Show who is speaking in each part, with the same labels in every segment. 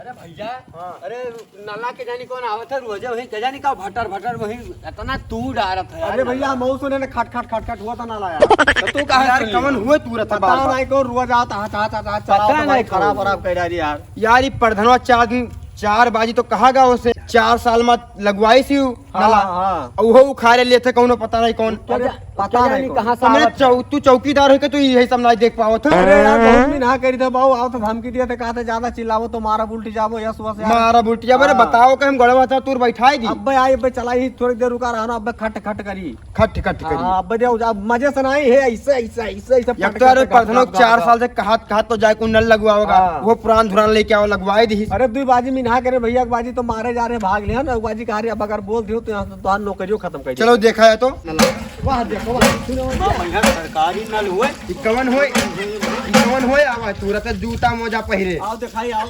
Speaker 1: अरे भैया अरे नाला के जानी कौन आवत है रोजे वही जानी का भटर भटर वही इतना तू डारत है।
Speaker 2: अरे भैया मऊ सुने ने खट खट खट खट हुआ था नाला यार।
Speaker 1: तो तू कहां यार कमन हुए तू रहता
Speaker 2: पता नहीं को रोज आता हाथ चलाओ भाई खराब खराब कह रही यार।
Speaker 3: यार ये प्रधानवा 4 बाजी तो कहा गा उसे 4 साल में लगवाई सी नाला वो उखाड़े लिए थे कौनो पता नहीं कौन
Speaker 2: पता नहीं
Speaker 1: कहां से
Speaker 3: हमने तू चौकीदार है कि तू यही सब नहीं देख पाओ था।
Speaker 2: अरे यार बहुत भी ना करी थे बाबू आओ तो धमकी दिए थे कहते ज्यादा चिल्लाओ तो मारा उल्टी जाबो या सुबह से
Speaker 3: मारा बुटिया बरे बताओ कि हम गड़वा था तू बैठाएगी
Speaker 2: अब आई अब चलाई थोड़ी देर रुका रहा ना अब खट खट करी
Speaker 3: खट खट करी
Speaker 2: अब जाओ अब मजे से नहीं है ऐसे ऐसे ऐसे ऐसे
Speaker 3: एक तो यार प्रधानों 4 साल से कहा तो जाए को नल लगवाओगा वो पुरान धुरान लेके आओ लगवाए दी।
Speaker 2: अरे दू बाजी में ना करे भैया बाजी तो मारे जा रहे भाग लिया ना बाजी कहा अब अगर बोल दियो तो यहाँ से तो नौकरियों खत्म कर
Speaker 3: चलो देखा है तो
Speaker 2: वाह देखो
Speaker 1: भैया सरकारी नल हुए
Speaker 3: कवन होए आवा तुरंत जूता मोजा पहिरे
Speaker 2: आओ दिखाई आओ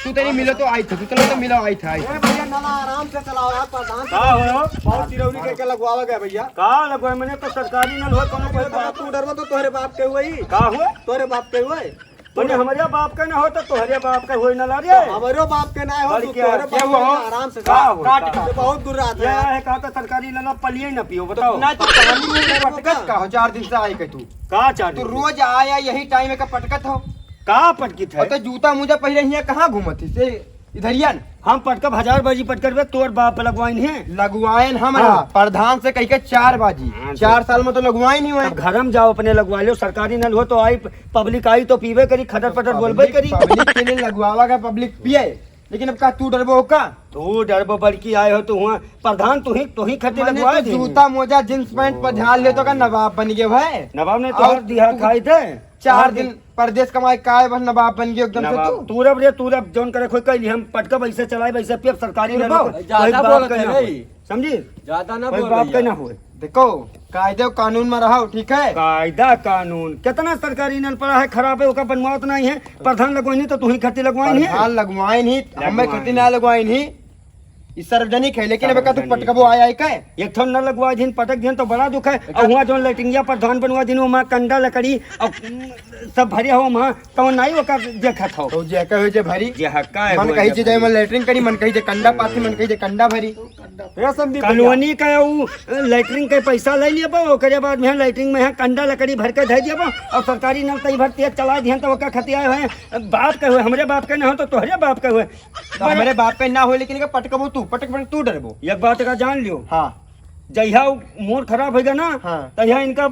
Speaker 3: तू तेरी मिलो तो आई था तू चलो तो मिलो आई था
Speaker 2: ए भैया नाला आराम से चलाओ यार प्रधान
Speaker 4: का हो
Speaker 2: बहुत चिरौरी के लगवावा गया भैया
Speaker 4: का लगवाए मैंने तो सरकारी नल हो कोनो कोई बात
Speaker 2: तू डरवा तो तोहरे बाप के हुए
Speaker 4: का हुए
Speaker 2: तोरे बाप के हुए
Speaker 4: मैंने हमारे बाप का ना हो तो तोहरे बाप का होई नल रे
Speaker 2: हमारे बाप के ना हो
Speaker 4: और
Speaker 2: तू
Speaker 4: क्या?
Speaker 2: तोरे
Speaker 4: क्या
Speaker 2: बाप
Speaker 4: हुआ?
Speaker 2: के आराम से
Speaker 4: का हो?
Speaker 2: काट
Speaker 4: का?
Speaker 2: के बहुत दूर रहा
Speaker 4: ये
Speaker 2: था
Speaker 4: है का तो सरकारी नल पलिए ना पियो बताओ
Speaker 3: ना तो पानी में पटकत का हो 4 दिन से आई के तू
Speaker 4: का चार
Speaker 3: तू रोज आया यही टाइम का पटकत हो
Speaker 4: का पटकित है
Speaker 3: और तो जूता मुझा पहले हिया कहां घूमत थी से इधरिया
Speaker 4: हम पटकब 1000 बाजी पटकर तोर बाप लगवाइन है
Speaker 3: लगवाएन हमरा प्रधान से कह के 4 बाजी 4 साल में तो लगवाए नहीं हुए।
Speaker 4: अब घर में जाओ अपने लगवा लो सरकारी नल हो तो आई पब्लिक आई तो पीवे करी खटर पटर बोलबे करी
Speaker 3: पब्लिक के लिए लगवावा का पब्लिक पिए लेकिन अब का तू डरबो का
Speaker 4: तू डरबो बड़की आए हो तू हुआ प्रधान तू ही खर्चे
Speaker 3: मैंने
Speaker 4: लगवाए
Speaker 3: तो जूता मोजा जींस पैंट पर ध्यान ले तो का नवाब बन गए भाई
Speaker 4: नवाब ने तो दिया खाई थे
Speaker 3: 4 दिन परदेश कमाए काय बस नवाब बन गए एकदम से तू
Speaker 4: तूरब जोन करे कोई कहली हम पटका वैसे चलाए वैसे पियब सरकारी नल
Speaker 3: देखो,
Speaker 1: ज्यादा बोलत है रे।
Speaker 4: समझी
Speaker 1: ज्यादा ना
Speaker 4: कोई
Speaker 1: बोल
Speaker 4: बाप का ना हुए
Speaker 3: देखो कायदे कानून में रहो ठीक है।
Speaker 4: कायदा कानून कितना सरकारी नल पड़ा है खराब है ओका बनवाओ तो नहीं है प्रधान लगवाई नहीं तो तू ही खर्चे लगवाई है
Speaker 3: प्रधान लगवाए नहीं हमें खेती ना लगवाए नहीं इस सार्वजनिक है लेकिन अब का तू पटकबो आया है का
Speaker 4: एक थो न लगवा दिन पटक दिन तो बड़ा दुख है और वहाँ जो लैटिंगिया प्रधान बनवा दिन वहाँ कंडा लकड़ी और सब भरे हो वहाँ तो नहीं ओका देखा था
Speaker 3: तो जे कहे जे भरी
Speaker 4: जे हक्का है
Speaker 3: मन कही जे मन लेटरिंग करी मन कही जे कंडा पाथी मन कही जे कंडा भरी
Speaker 4: कॉलोनी का वो लैटरिंग के पैसा ले लिया बा ओकरे बाद में लैटरिंग में कंडा लकड़ी भर के धर दिया बा और सरकारी नल तई भर तेज चला दिया तो ओका खतिया है बाप के हुए हमरे बाप के ना हो तो तोहरे बाप के हुए
Speaker 3: हमारे बाप का ना हो लेकिन पटकबो तू पटक तू डरबो
Speaker 4: एक बात का जान लियो
Speaker 3: हाँ
Speaker 4: जहिया मोर खराब हो गया ना
Speaker 3: हाँ।
Speaker 4: तहिया इनका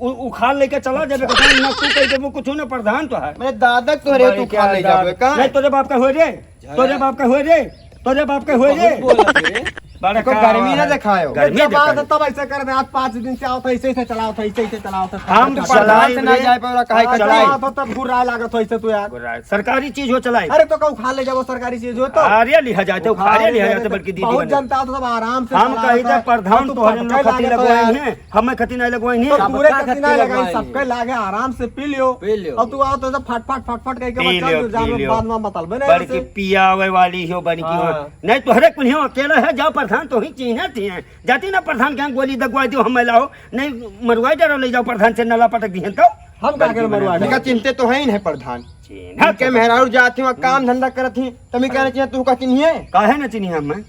Speaker 4: उखाड़ लेके चला जाबे ना तू कह देबो कुछ ना प्रधान तो है
Speaker 3: मेरे दादा तो रे तू खा ले जाबे का
Speaker 4: नहीं तोरे बाप का हुए रे तोरे बाप का हुए रे तोरे बाप का हुए रे बड़ा
Speaker 3: को गर्मी ना दिखायो
Speaker 4: गर्मी
Speaker 2: बात तब ऐसे कर दे आज 5 दिन से आओ तो ऐसे ऐसे चलाओ था ऐसे ऐसे चलाओ था
Speaker 4: हम
Speaker 3: प्रधान से ना जाए पर काहे का
Speaker 2: चलाओ
Speaker 3: जाए
Speaker 2: तो तब बुरा लागत हो ऐसे तू यार
Speaker 4: सरकारी चीज हो चलाए
Speaker 2: अरे तो कहू खा ले जाओ सरकारी चीज हो तो
Speaker 4: अरे लिहा जाते उखाड़े लिहा जाते बल्कि दीदी
Speaker 2: बहुत
Speaker 4: बने।
Speaker 2: जनता तो सब आराम से
Speaker 4: हम कही थे प्रधान तो हमें खती लगवाई है हमें खती नहीं लगवाई
Speaker 2: तो
Speaker 4: है
Speaker 2: पूरे
Speaker 1: सबका
Speaker 2: कति ना
Speaker 1: खत्ती
Speaker 2: लगाई
Speaker 1: लगवाएंगे।
Speaker 2: सबके लागे आराम से पी लियो
Speaker 1: पी लियो।
Speaker 2: और तू आओ तो सब फट फट फट फट कह के
Speaker 4: पी
Speaker 2: बच्चा
Speaker 4: लियो,
Speaker 2: तू जान
Speaker 4: पी लियो।
Speaker 2: बाद में मतल बने
Speaker 4: बड़की पियावे वाली हो बड़की हो
Speaker 2: हाँ।
Speaker 4: नहीं तो हरे कुल अकेला है जाओ प्रधान तो ही चीने थी जाती ना प्रधान के गोली दगवा दियो हम लाओ नहीं मरवाई डरो ले जाओ प्रधान से नला पटक दिए तो
Speaker 2: हम का कर मरवा
Speaker 3: इनका चिंते तो है ही नहीं प्रधान
Speaker 4: चीना
Speaker 3: के मेहरारू जाती वहाँ काम धंधा करत ही तमी कहना चाहिए तू का किन्हीं है
Speaker 4: काहे ना चिनी हम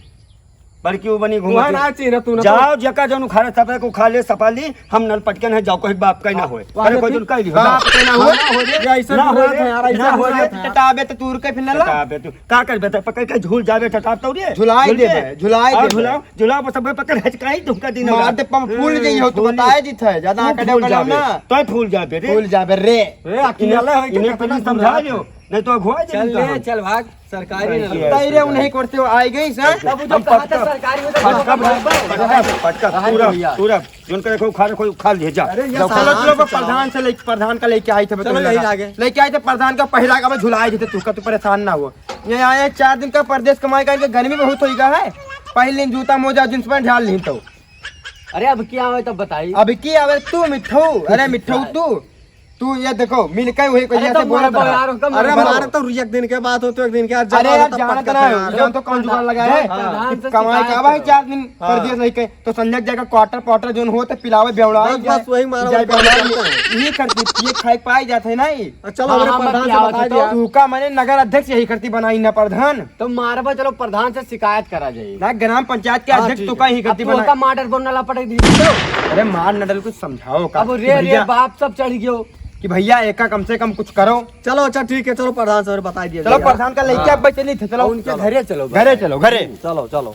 Speaker 4: बल्कि वो बनी
Speaker 2: तू है ना
Speaker 4: घूम
Speaker 2: चीन तू ना
Speaker 4: जाओ जका जन उखाड़े सपे को खा ले सपा ली हम नल पटकन है जाओ कोई बाप का ना होए अरे कोई जन कह
Speaker 3: बाप के ना हो
Speaker 2: ऐसा
Speaker 4: ना
Speaker 2: ना
Speaker 4: हो
Speaker 2: हो
Speaker 4: रे,
Speaker 2: यार
Speaker 4: ना हो रे,
Speaker 2: ऐसा
Speaker 3: टटाबे तो तूर के फिर नला
Speaker 4: टटाबे तू का करबे त पकड़ के झूल जाबे टटाब तो रे
Speaker 3: झुलाई
Speaker 4: झूल
Speaker 3: देबे,
Speaker 4: दे।
Speaker 3: झुलाई
Speaker 4: और
Speaker 3: देबे।
Speaker 4: झुलाओ झुलाओ बस सब पकड़ हचकाई तुमका दिन
Speaker 3: मार दे पम फूल जई हो तो बताए दी थे ज्यादा आकड़े
Speaker 4: फूल
Speaker 3: कलम
Speaker 4: जाबे
Speaker 3: ना
Speaker 4: तो फूल जाबे रे
Speaker 3: फूल जाबे रे
Speaker 2: ए अकेला है
Speaker 4: इन्हें पहले समझा लियो नहीं तो घुआ
Speaker 1: चल ले चल भाग सरकारी नल
Speaker 4: ये।
Speaker 3: तैरे उन्हीं करते हो आई गई सर
Speaker 1: तब जब कहा था सरकारी हो तो
Speaker 4: पटका पूरा जोन करे कोई खा कोई खा ले जा
Speaker 2: अरे ये
Speaker 3: चलो
Speaker 2: सामान
Speaker 3: चलो
Speaker 2: से
Speaker 3: प्रधान से लेके प्रधान का लेके आई थे
Speaker 2: चलो यही आगे।
Speaker 3: लेके आए थे प्रधान का पहला का मैं झुलाए थे तू का तू परेशान ना हो ये आए 4 दिन का परदेश कमाई का गर्मी बहुत होई का है पहले दिन जूता मोजा जींस पैंट ढाल ली तो
Speaker 1: अरे अब क्या हुआ तब बताई
Speaker 3: अभी की आवे तू मिठू अरे मिठू तू तू ये देखो मिलकर वही कोई
Speaker 1: अरे
Speaker 3: ऐसे
Speaker 1: तो
Speaker 3: बोला
Speaker 1: मारो यार, उसका
Speaker 2: अरे
Speaker 1: मारो।
Speaker 2: हमारे तो एक दिन के बाद होते एक दिन के बाद
Speaker 3: अरे यार
Speaker 2: तब
Speaker 3: जानत
Speaker 2: पटका
Speaker 3: ना
Speaker 2: था
Speaker 3: है,
Speaker 2: यार।
Speaker 3: जान तो कौन जुगाड़ लगा है
Speaker 1: प्रधान से
Speaker 3: कमाई
Speaker 1: शिकायत
Speaker 3: का भाई
Speaker 1: करो।
Speaker 3: 4 दिन परदेश रह के तो संजय जगह क्वार्टर पॉटर जोन हो तो पिलावे बेवड़ा
Speaker 2: बस वही मारा
Speaker 3: जाए
Speaker 2: वाला
Speaker 3: बेवड़ा
Speaker 2: करते हैं।
Speaker 3: ये करती ये खाई पाई जाते है ना ये
Speaker 2: चलो
Speaker 1: हाँ,
Speaker 2: हमारे
Speaker 1: हाँ,
Speaker 2: प्रधान
Speaker 1: बतियाओ
Speaker 2: से बता
Speaker 1: तो।
Speaker 2: दिया
Speaker 3: तू का मैंने नगर अध्यक्ष यही करती बनाई ना प्रधान
Speaker 1: तो मारबा चलो प्रधान से शिकायत करा जाए।
Speaker 3: ना ग्राम पंचायत के
Speaker 2: हाँ,
Speaker 3: अध्यक्ष
Speaker 2: ठीक
Speaker 3: तू
Speaker 2: है।
Speaker 3: का ही
Speaker 1: अब
Speaker 3: करती
Speaker 1: तू का
Speaker 3: बनाई
Speaker 1: मार्डर बोलने ला पड़ेगी।
Speaker 3: अरे मार नडल कुछ समझाओ का
Speaker 1: अब
Speaker 3: कि
Speaker 1: रे
Speaker 3: भैया-
Speaker 1: बाप सब चढ़ गयो।
Speaker 3: कि भैया एका कम से कम कुछ करो।
Speaker 2: चलो अच्छा ठीक है, चलो प्रधान से बता दिया
Speaker 3: चलो प्रधान का लेके अब चली थे, चलो
Speaker 1: उनके घरे चलो।
Speaker 3: घरे चलो घरे।
Speaker 2: चलो चलो।